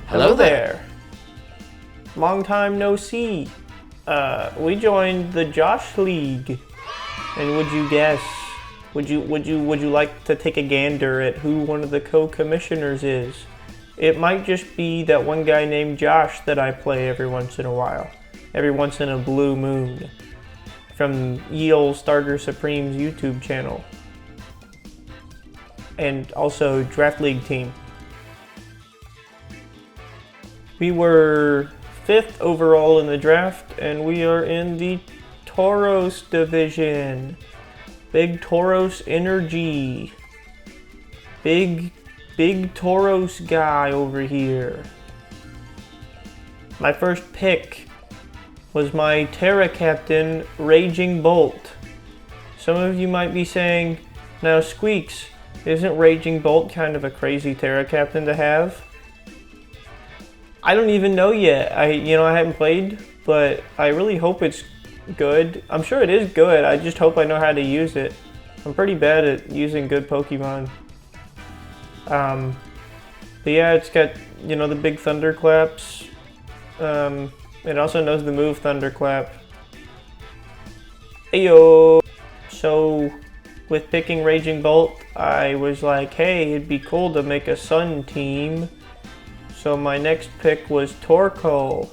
Hello there. Long time no see. We joined the Josh League. And would you guess? Would you like to take a gander at who one of the co-commissioners is? It might just be that one guy named Josh that I play every once in a while. Every once in a blue moon. From Yale Starter Supreme's YouTube channel. And also Draft League team. We were 5th overall in the draft, and we are in the Tauros division. Big Tauros energy. Big Tauros guy over here. My first pick was my Terra Captain, Raging Bolt. Some of you might be saying, now Squeaks, isn't Raging Bolt kind of a crazy Terra Captain to have? I don't even know yet. I haven't played, but I really hope it's good. I'm sure it is good. I just hope I know how to use it. I'm pretty bad at using good Pokemon. But yeah, it's got, the big thunderclaps. It also knows the move Thunderclap. Ayo! So, with picking Raging Bolt, I was like, hey, it'd be cool to make a Sun team. So my next pick was Torkoal.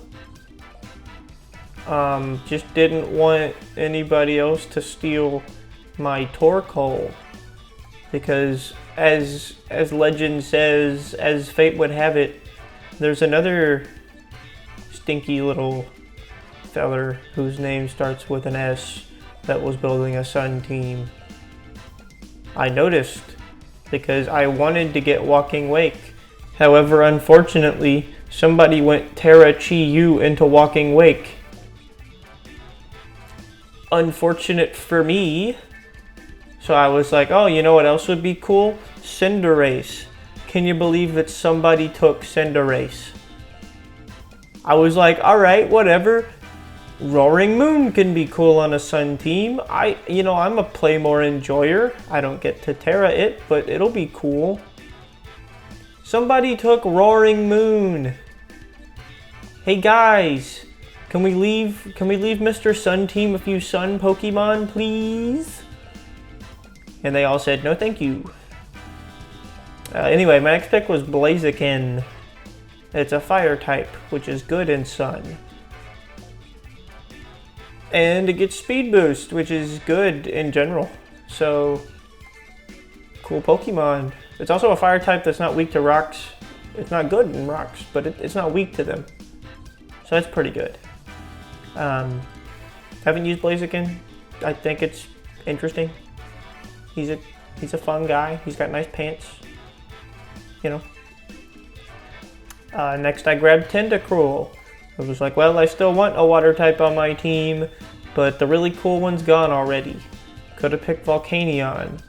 Just didn't want anybody else to steal my Torkoal. Because as legend says, as fate would have it, there's another stinky little feller whose name starts with an S that was building a Sun team. I noticed because I wanted to get Walking Wake. However, unfortunately, somebody went Terra Chi Yu into Walking Wake. Unfortunate for me. So I was like, oh, you know what else would be cool? Cinderace. Can you believe that somebody took Cinderace? I was like, alright, whatever. Roaring Moon can be cool on a Sun team. I'm a play more enjoyer. I don't get to Terra it, but it'll be cool. Somebody took Roaring Moon. Hey guys, can we leave Mr. Sun team a few Sun Pokemon, please? And they all said, no thank you. Anyway, my next pick was Blaziken. It's a fire type, which is good in Sun. And it gets speed boost, which is good in general. So, cool Pokemon. It's also a fire type that's not weak to rocks. It's not good in rocks, but it's not weak to them. So that's pretty good. Haven't used Blaziken. I think it's interesting. He's a fun guy. He's got nice pants. Next I grabbed Tentacruel. I was like, well, I still want a water type on my team, but the really cool one's gone already. Could have picked Volcanion.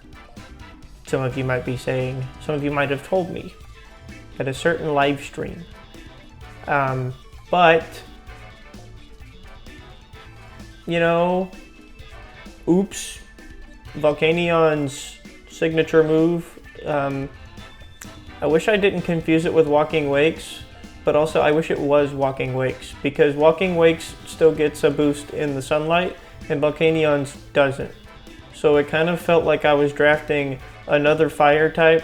Some of you might be saying, some of you might have told me at a certain live stream. But, oops, Volcanion's signature move. I wish I didn't confuse it with Walking Wakes, but also I wish it was Walking Wakes, because Walking Wakes still gets a boost in the sunlight, and Volcanion's doesn't. So it kind of felt like I was drafting another fire type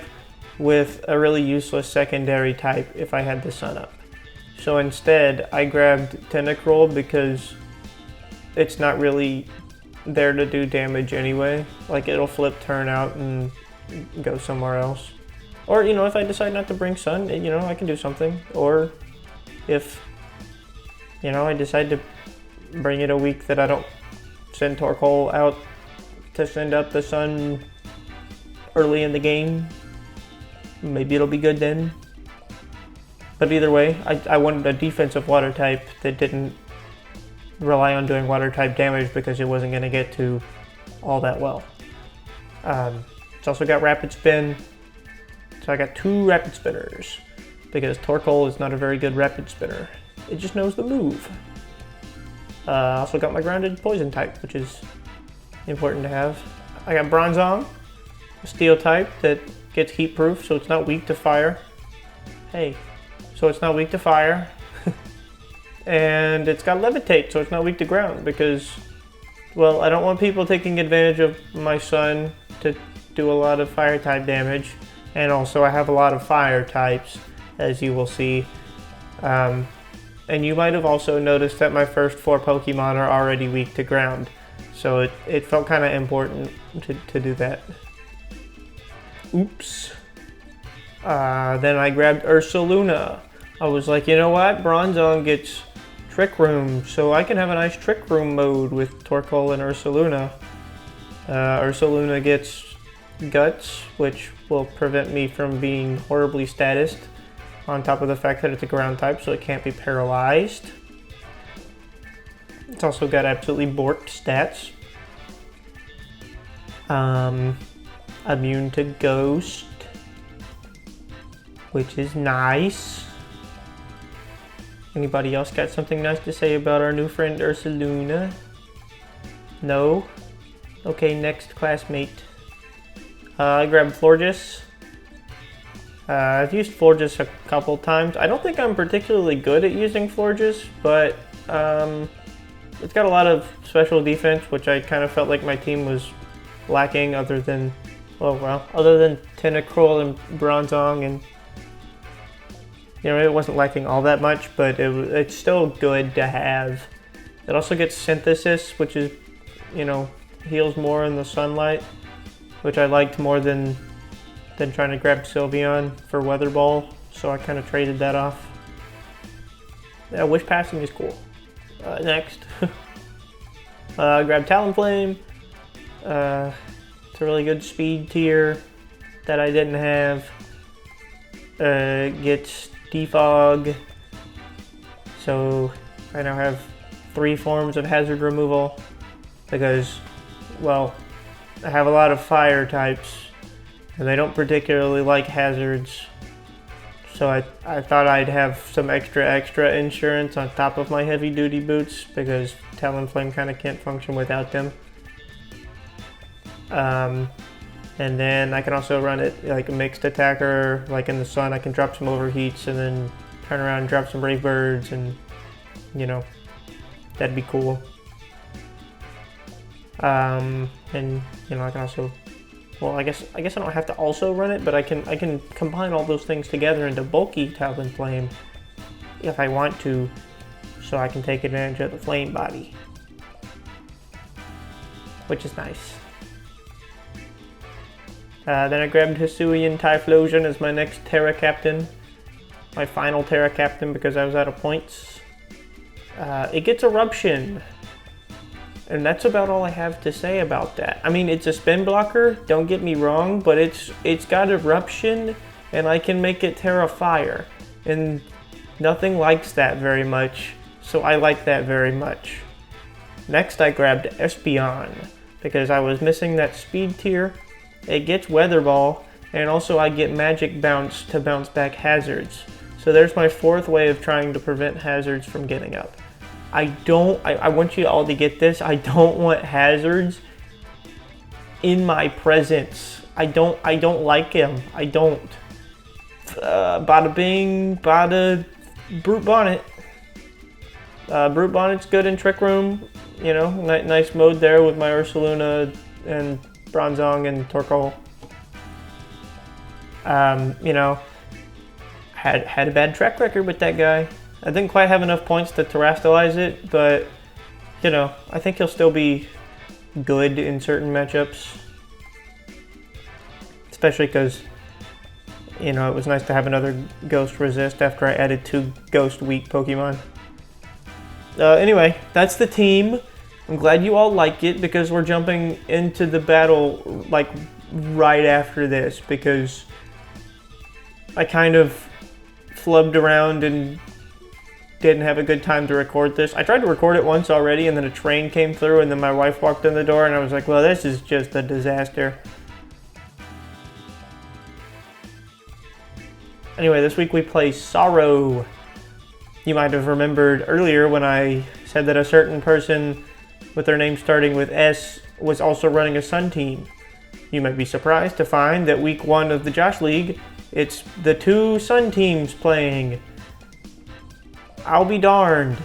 with a really useless secondary type if I had the sun up. So instead, I grabbed Tentacruel because it's not really there to do damage anyway. Like, it'll flip, turn out, and go somewhere else. Or, if I decide not to bring sun, I can do something. Or if, I decide to bring it a week that I don't send Torkoal out to send out the sun early in the game, maybe it'll be good then. But either way, I wanted a defensive water type that didn't rely on doing water type damage because it wasn't going to get to all that well. It's also got Rapid Spin, so I got 2 Rapid Spinners because Torkoal is not a very good Rapid Spinner. It just knows the move. Also got my grounded Poison type, which is important to have. I got Bronzong, a Steel type that gets heat proof, so it's not weak to fire. Hey, so it's not weak to fire. And it's got levitate, so it's not weak to ground because, well, I don't want people taking advantage of my son to do a lot of fire type damage. And also I have a lot of fire types, as you will see. And you might have also noticed that my first 4 Pokemon are already weak to ground. So it felt kind of important to do that. Oops. Then I grabbed Ursaluna. I was like, you know what? Bronzong gets Trick Room, so I can have a nice Trick Room mode with Torkoal and Ursaluna. Ursaluna gets Guts, which will prevent me from being horribly statused, on top of the fact that it's a ground type, so it can't be paralyzed. It's also got absolutely borked stats. Immune to Ghost, which is nice. Anybody else got something nice to say about our new friend Ursaluna? No? Okay, next classmate. I grabbed Florges. I've used Florges a couple times. I don't think I'm particularly good at using Florges, but it's got a lot of special defense, which I kind of felt like my team was lacking other than Tentacruel and Bronzong, and you know, it wasn't lacking all that much, but it's still good to have. It also gets Synthesis, which is, you know, heals more in the sunlight, which I liked more than trying to grab Sylveon for Weather Ball, so I kind of traded that off. Yeah, Wish Passing is cool. Next. I grabbed Talonflame. It's a really good speed tier that I didn't have. Gets Defog, so I now have 3 forms of hazard removal because, well, I have a lot of fire types and they don't particularly like hazards, so I thought I'd have some extra insurance on top of my heavy duty boots because Talonflame kind of can't function without them. And then I can also run it like a mixed attacker, like in the sun I can drop some overheats and then turn around and drop some Brave Birds, and you know, that'd be cool. And you know, I can also, well, I guess I don't have to also run it, but I can combine all those things together into bulky Talonflame if I want to, so I can take advantage of the flame body, which is nice. Then I grabbed Hisuian Typhlosion as my next Terra Captain. My final Terra Captain because I was out of points. It gets Eruption. And that's about all I have to say about that. I mean, it's a spin blocker, don't get me wrong, but it's got Eruption and I can make it Terra Fire. And nothing likes that very much, so I like that very much. Next I grabbed Espeon because I was missing that speed tier. It gets Weather Ball, and also I get Magic Bounce to bounce back hazards. So there's my 4th way of trying to prevent hazards from getting up. I want you all to get this. I don't want hazards in my presence. I don't like him. I don't. Bada bing, bada Brute Bonnet. Brute Bonnet's good in Trick Room. You know, nice mode there with my Ursaluna and Bronzong and Torkoal. You know, had a bad track record with that guy. I didn't quite have enough points to terrestrialize it, but you know, I think he'll still be good in certain matchups. Especially because, you know, it was nice to have another Ghost Resist after I added 2 Ghost weak Pokemon. Anyway, that's the team. I'm glad you all like it because we're jumping into the battle like right after this because I kind of flubbed around and didn't have a good time to record this. I tried to record it once already and then a train came through and then my wife walked in the door and I was like, well, this is just a disaster. Anyway, this week we play Sorrow. You might have remembered earlier when I said that a certain person with their name starting with S was also running a Sun team. You might be surprised to find that week 1 of the Josh League, it's the 2 Sun teams playing. I'll be darned.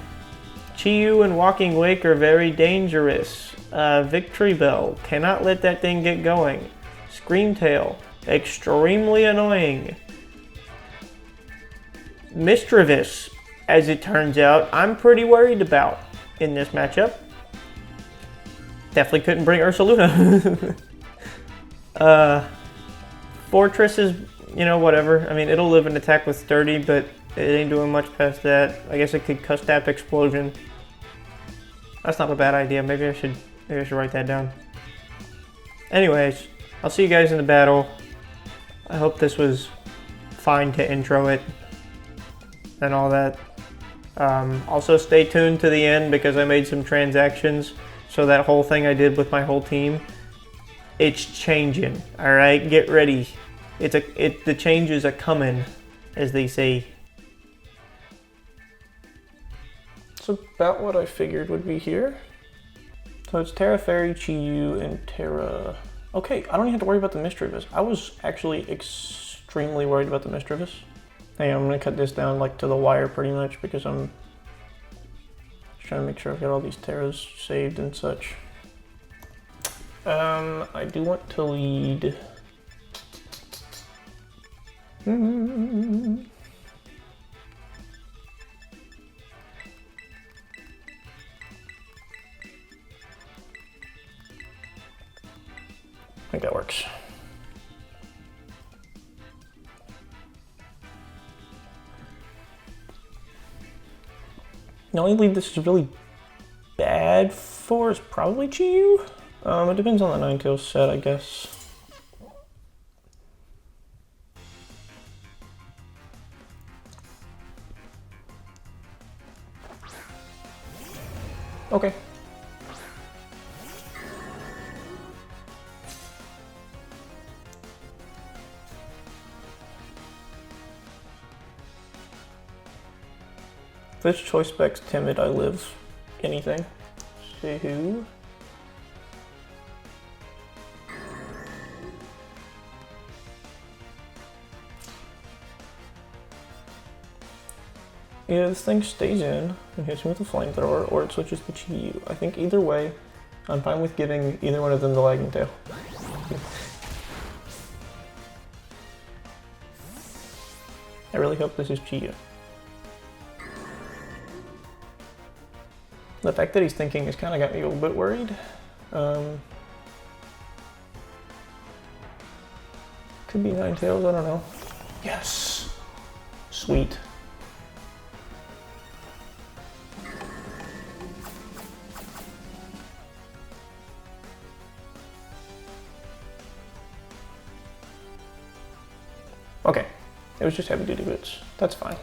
Chi-Yu and Walking Wake are very dangerous. Victory Bell. Cannot let that thing get going. Screamtail. Extremely annoying. Mischievous, as it turns out, I'm pretty worried about in this matchup. Definitely couldn't bring Ursaluna. Fortress is, you know, whatever. I mean, it'll live and attack with Sturdy, but it ain't doing much past that. I guess it could Custap Explosion. That's not a bad idea. Maybe I should write that down. Anyways, I'll see you guys in the battle. I hope this was fine to intro it and all that. Also stay tuned to the end because I made some transactions. So that whole thing I did with my whole team, it's changing. All right, get ready. The changes are coming, as they say. It's about what I figured would be here. So it's Terra Fairy, Chi-Yu, and Terra... Okay, I don't even have to worry about the Mischievous. I was actually extremely worried about the Mischievous. Hey, I'm gonna cut this down like to the wire pretty much because I'm just trying to make sure I've got all these Terras saved and such. I do want to lead... I think that works. The only lead this is really bad for is probably Chi-Yu. It depends on the Ninetales set, I guess. Okay. If this choice spec's timid, I live anything. See who? Either this thing stays in and hits me with a flamethrower, or it switches to Chi-Yu. I think either way, I'm fine with giving either one of them the lagging tail. I really hope this is Chi-Yu. The fact that he's thinking has kind of got me a little bit worried. Could be Ninetales, I don't know. Yes! Sweet. Okay, it was just heavy duty boots. That's fine.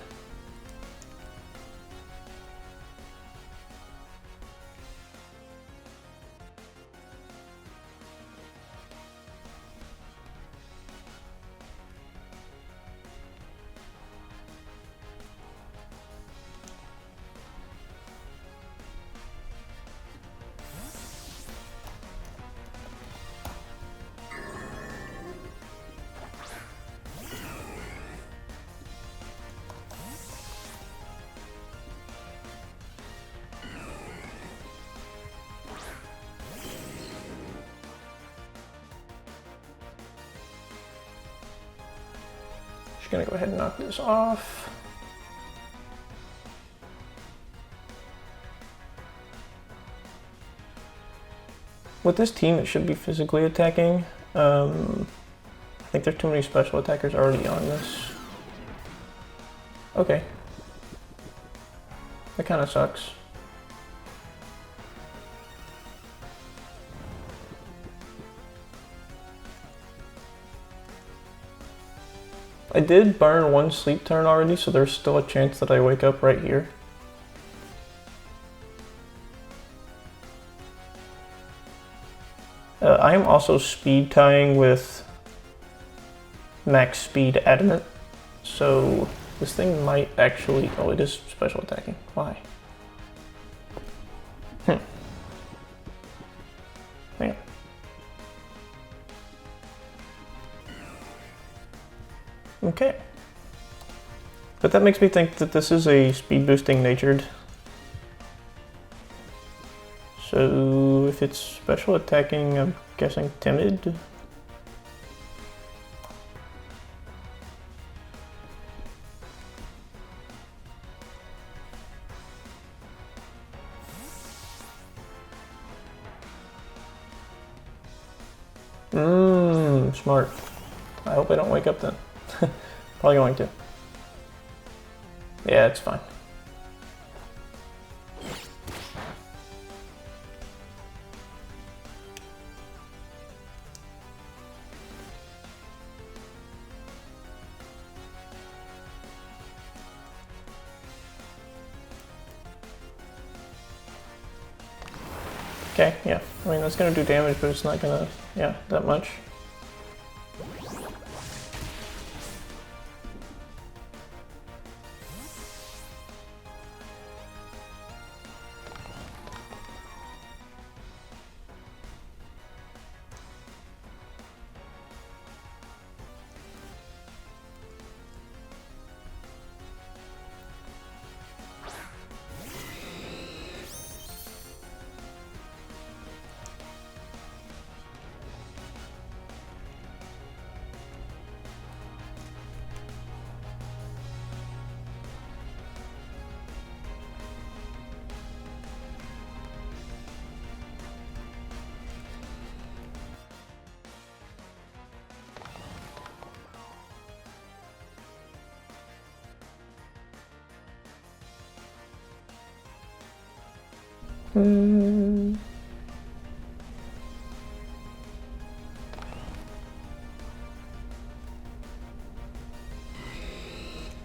Gonna go ahead and knock this off. With this team, it should be physically attacking. I think there's too many special attackers already on this. Okay. That kind of sucks. I did burn one sleep turn already, so there's still a chance that I wake up right here. I am also speed tying with max speed adamant, so this thing might actually... Oh, it is special attacking. Why? Hang on. Okay. But that makes me think that this is a speed boosting natured. So if it's special attacking, I'm guessing timid. Smart. I hope I don't wake up then. Probably going to. Yeah, it's fine. Okay, yeah. I mean, that's gonna do damage, but it's not gonna, yeah, that much.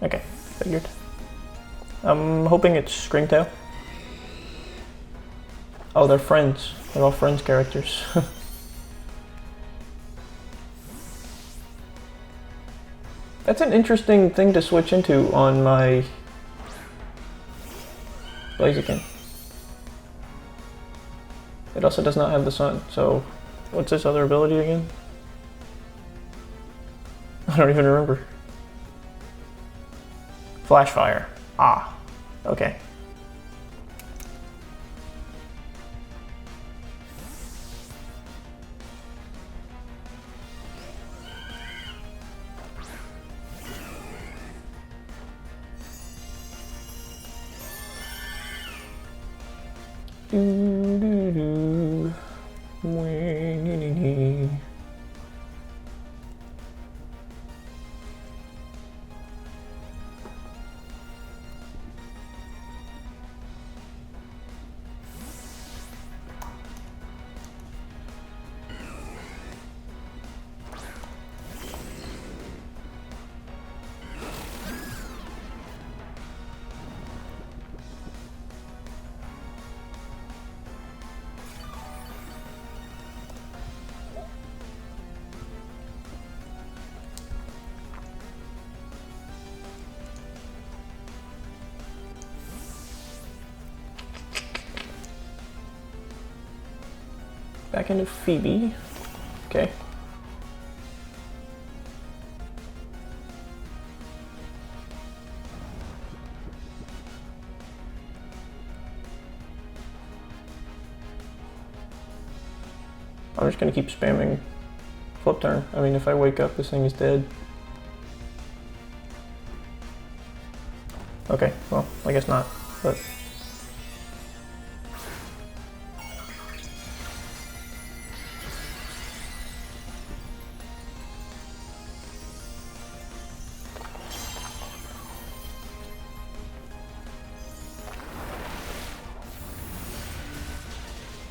Okay, figured. I'm hoping it's Screamtail. Oh, they're friends. They're all friends characters. That's an interesting thing to switch into on my Blaziken. It also does not have the sun, so what's this other ability again? I don't even remember. Flash Fire. Ah, okay. Back into Phoebe. Okay. I'm just gonna keep spamming flip turn. I mean, if I wake up, this thing is dead. Okay, well, I guess not, but...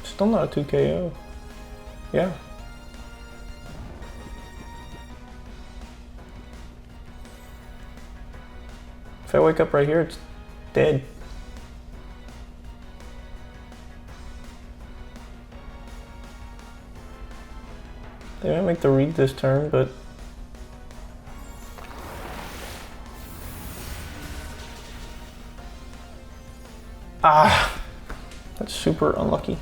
Still not a 2 KO. Yeah. If I wake up right here, it's dead. They might make the read this turn, but... Ah! That's super unlucky.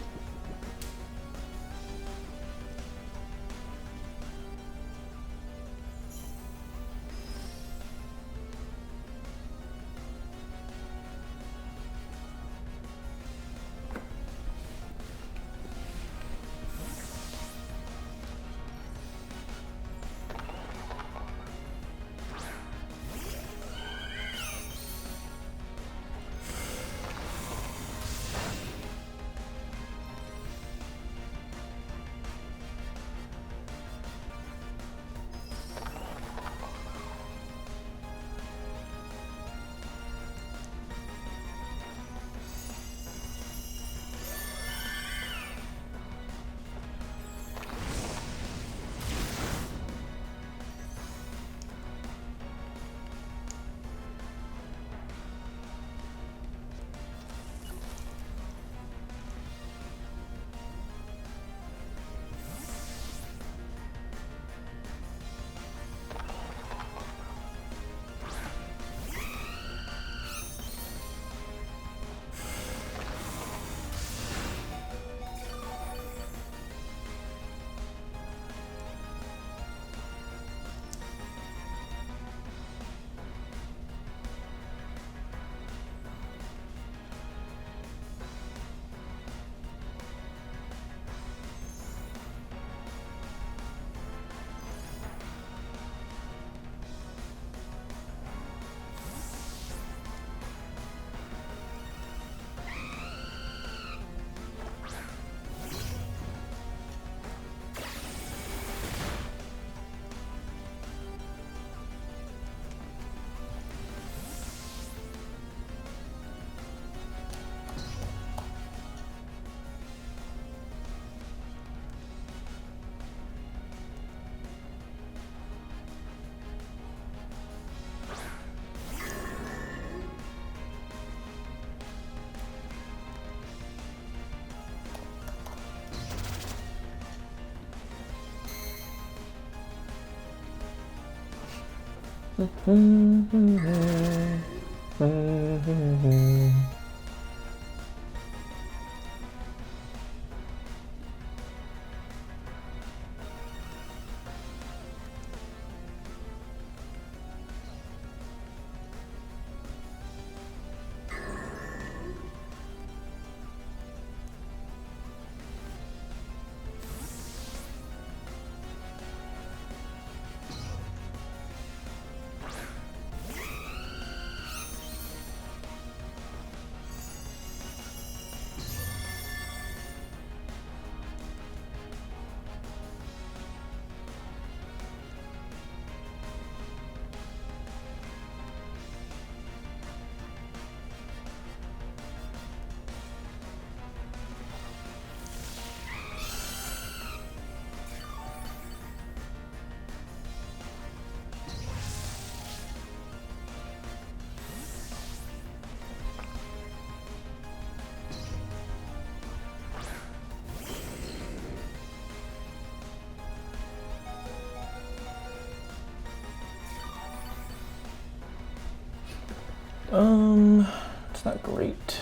It's not great.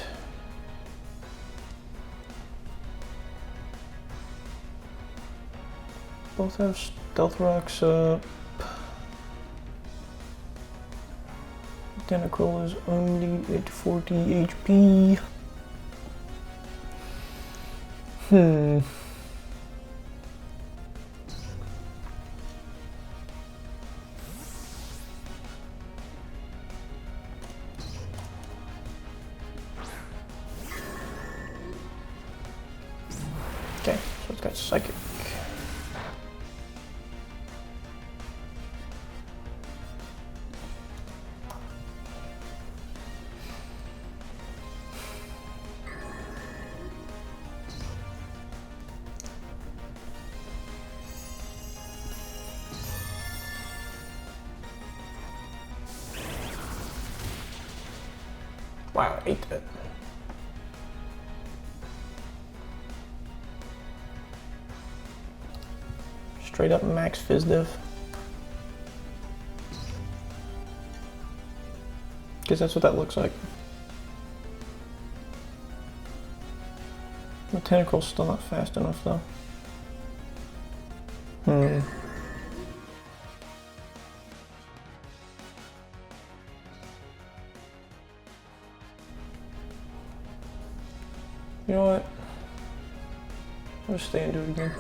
Both have Stealth Rocks up. Tentacruel is only at 40 HP. Okay, so it's got Psychic. Wow, I ate that. Straight up max Fizz-Diff. Because that's what that looks like. The Tentacruel's still not fast enough though. You know what? I'll just stay and do it again.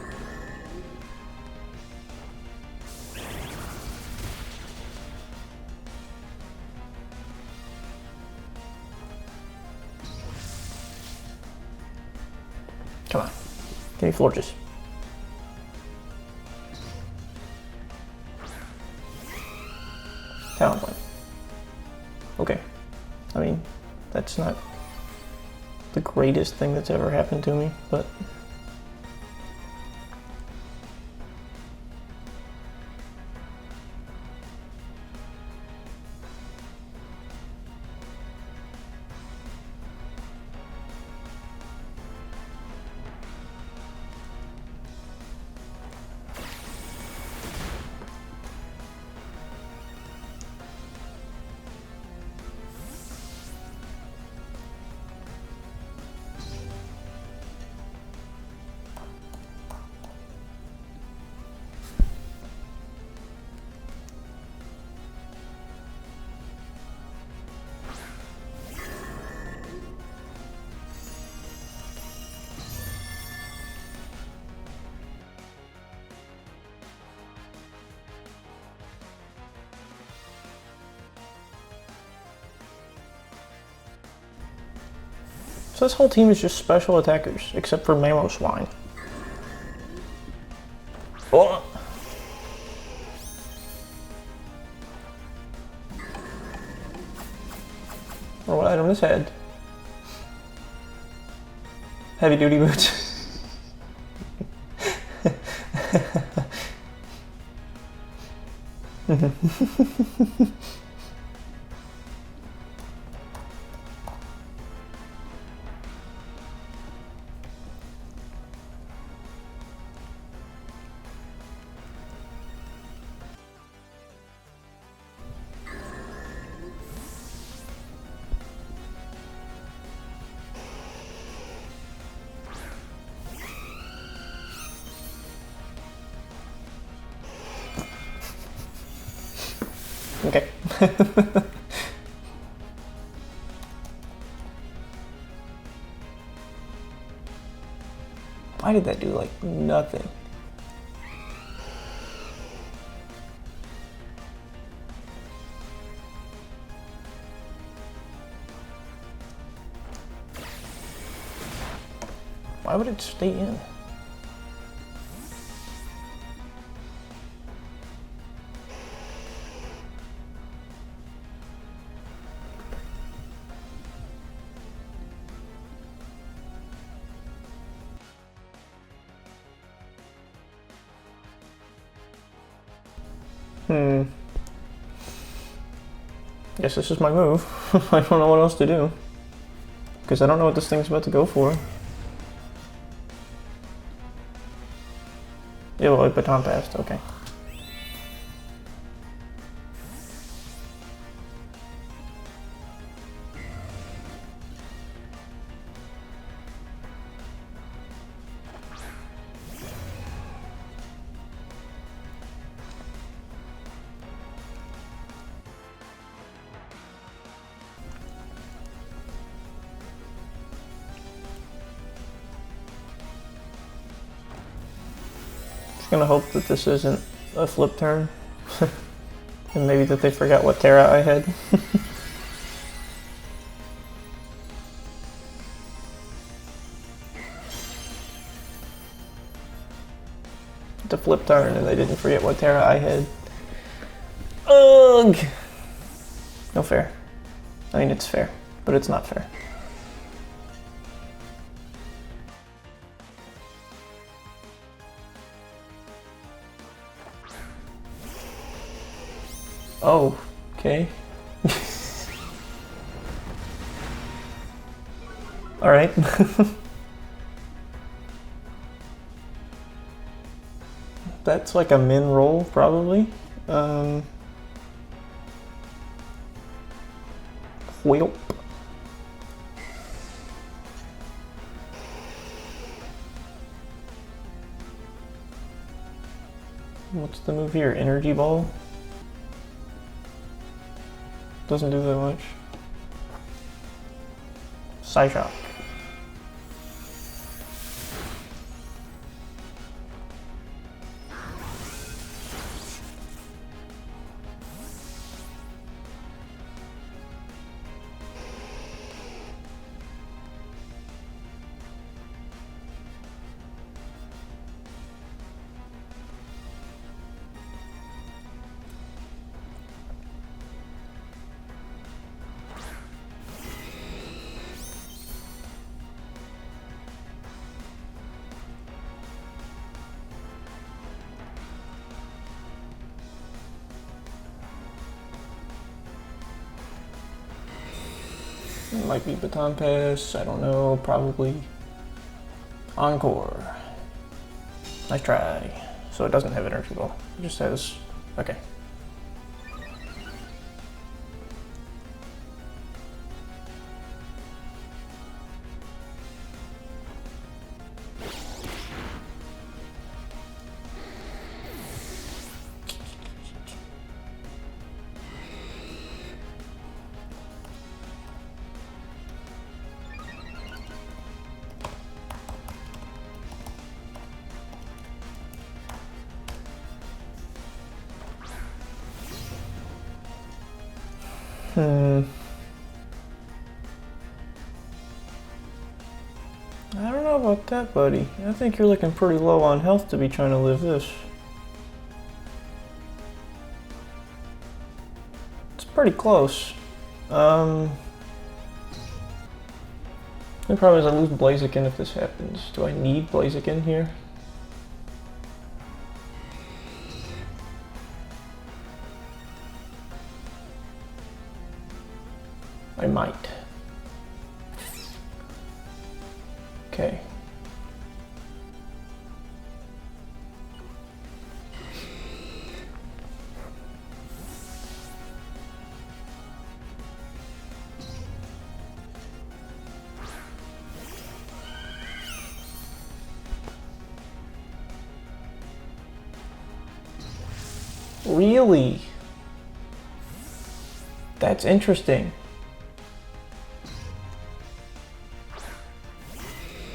Come on. Give me Florges. Talonflame. Okay. I mean, that's not the greatest thing that's ever happened to me, but so this whole team is just special attackers, except for Mamoswine. Oh. Or what item is head? Heavy duty boots. Okay. Why did that do, like, nothing? Why would it stay in? Guess this is my move. I don't know what else to do. Because I don't know what this thing's about to go for. Yeah, well, it baton passed, okay. Gonna hope that this isn't a flip turn. And maybe that they forgot what Terra I had. It's a flip turn and they didn't forget what Terra I had. Ugh! No fair. I mean, it's fair, but it's not fair. Oh, okay. All right. That's like a min roll, probably. Whelp. What's the move here? Energy ball? Doesn't do that much. Psyshock. It might be baton pass, I don't know, probably. Encore. Nice try. So it doesn't have energy ball, it just has, okay. I don't know about that, buddy. I think you're looking pretty low on health to be trying to live this. It's pretty close. The problem is I lose Blaziken if this happens. Do I need Blaziken here? I might. Okay. Really? That's interesting.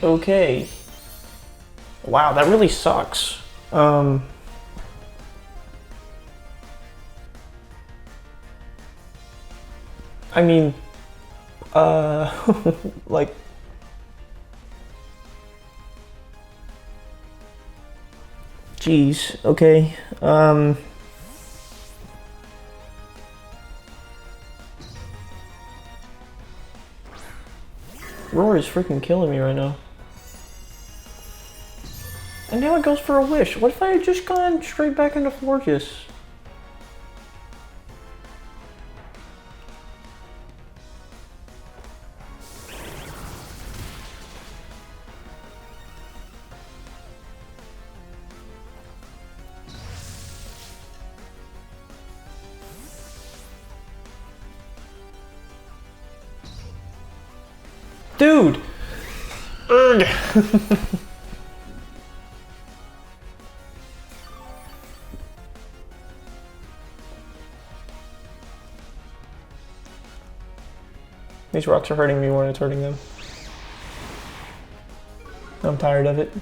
Okay. Wow, that really sucks. I mean, like, geez, okay. Roar is freaking killing me right now. And now it goes for a wish. What if I had just gone straight back into Florges? Dude! Ugh. These rocks are hurting me more than it's hurting them. I'm tired of it.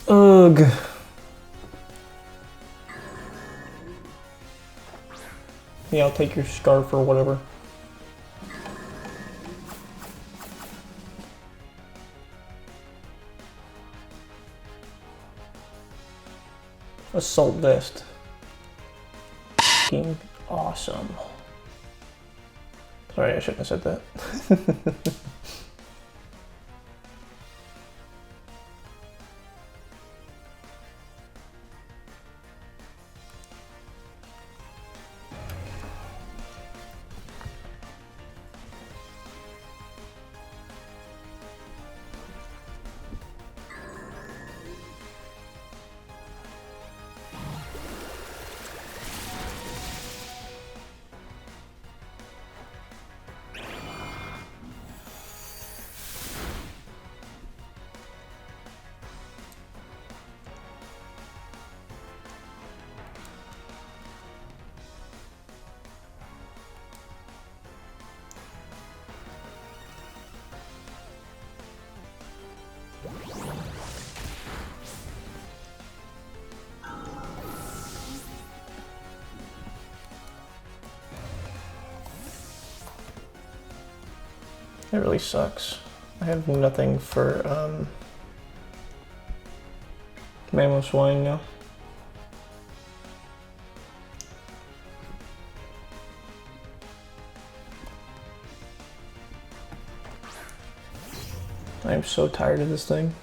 Ugh. Yeah, I'll take your scarf or whatever. Assault vest. Fucking awesome. Sorry, I shouldn't have said that. That really sucks. I have nothing for Mammo Swine now. I am so tired of this thing.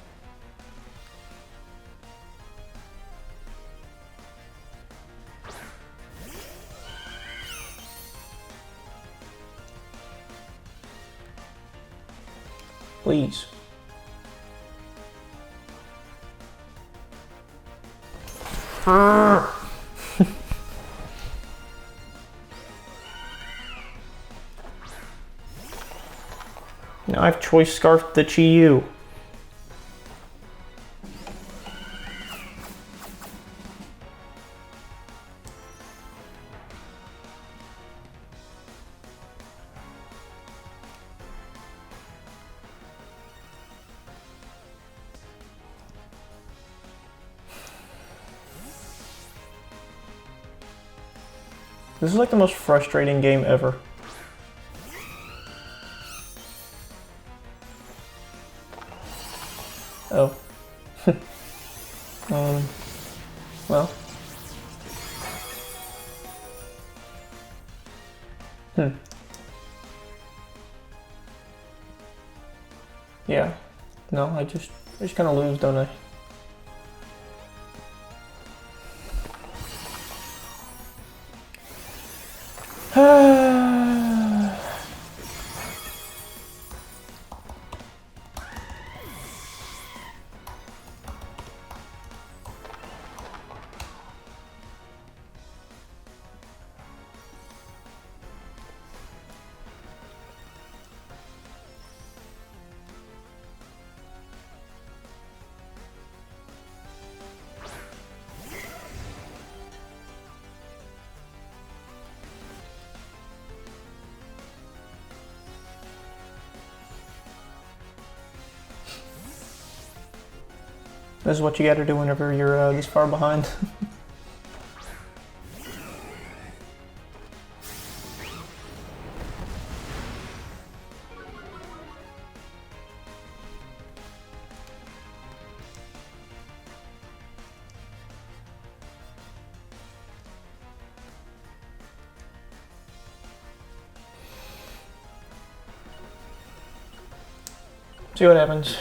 Please. Now I've choice scarfed the Chi-Yu. This is like the most frustrating game ever. Oh. Well. Yeah. No, I just kind of lose, don't I? This is what you gotta do whenever you're this far behind. See what happens.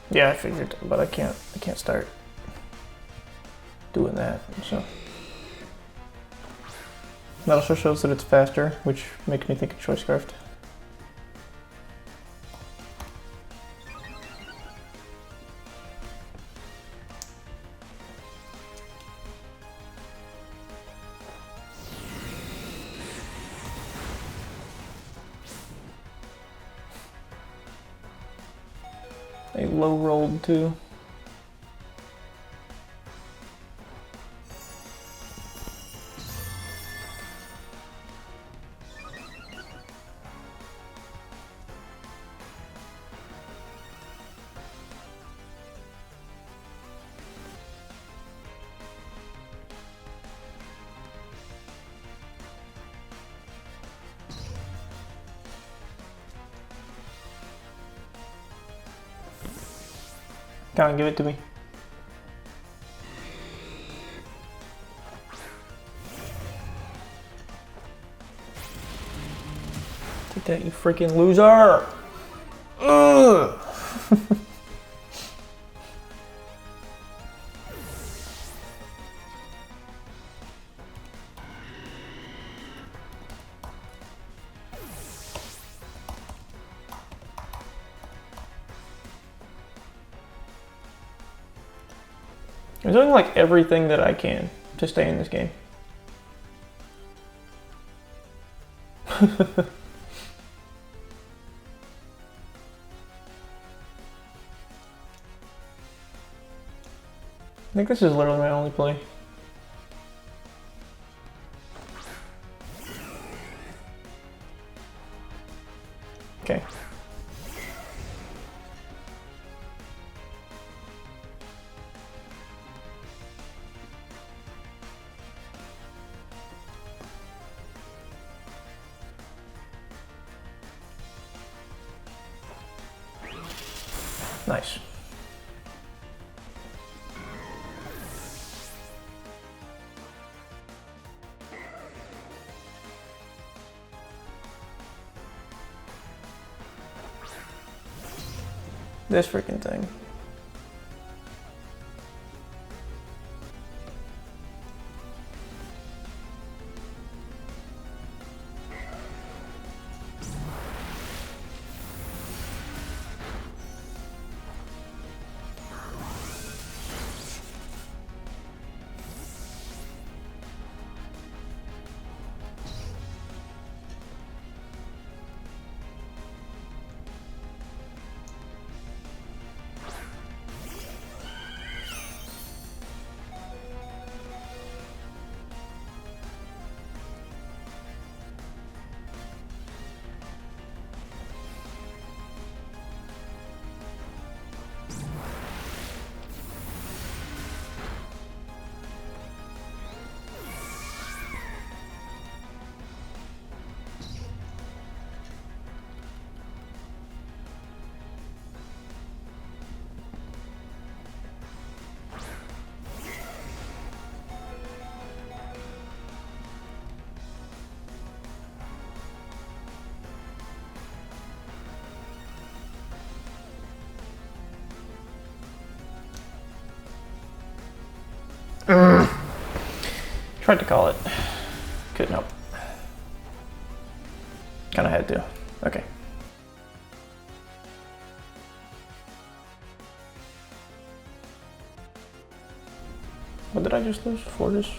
Yeah, I figured, but I can't start doing that, so. That also shows that it's faster, which makes me think it's Choice Scarfed. They low rolled too. Come on, give it to me. Take that, you freaking loser! Ugh! I'm doing like everything that I can to stay in this game. I think this is literally my only play. Okay. Nice. This freaking thing. Tried to call it. Couldn't help. Kinda had to. Okay. What did I just lose? Fortis?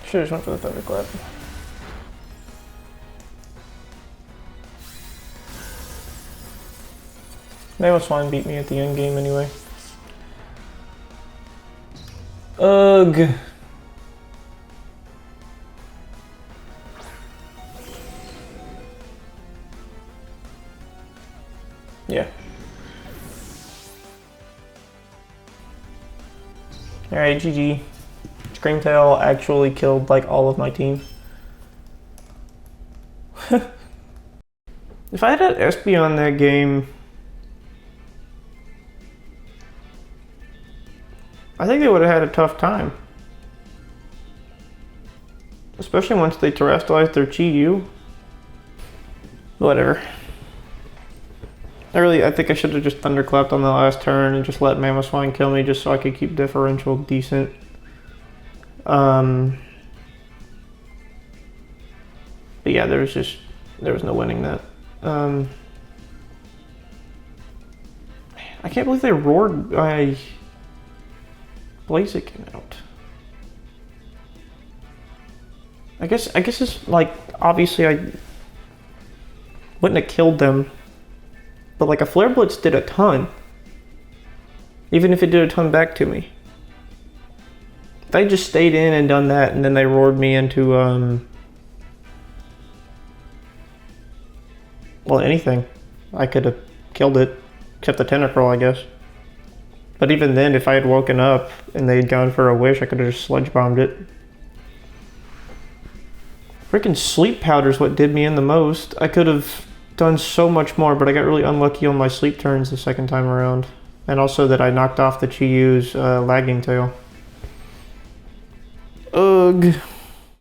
Should've just went for the Thunderclap. Mamoswine beat me at the end game anyway. Ugh. Yeah. Alright, GG. Screamtail actually killed like all of my team. If I had an Espeon that game, I think they would have had a tough time. Especially once they terrestrialized their Chi-Yu. Whatever. I think I should have just thunderclapped on the last turn and just let Mamoswine kill me just so I could keep differential decent. But yeah, there was no winning that. I can't believe they roared my Blaziken out. I guess it's like, obviously I wouldn't have killed them, but like a Flare Blitz did a ton. Even if it did a ton back to me. If I just stayed in and done that and then they roared me into well, anything, I could have killed it, except the Tentacruel, I guess. But even then, if I had woken up and they'd gone for a wish, I could have just sludge bombed it. Freaking sleep powder's what did me in the most. I could have done so much more, but I got really unlucky on my sleep turns the second time around. And also that I knocked off the Chi-Yu's lagging tail. Ugh.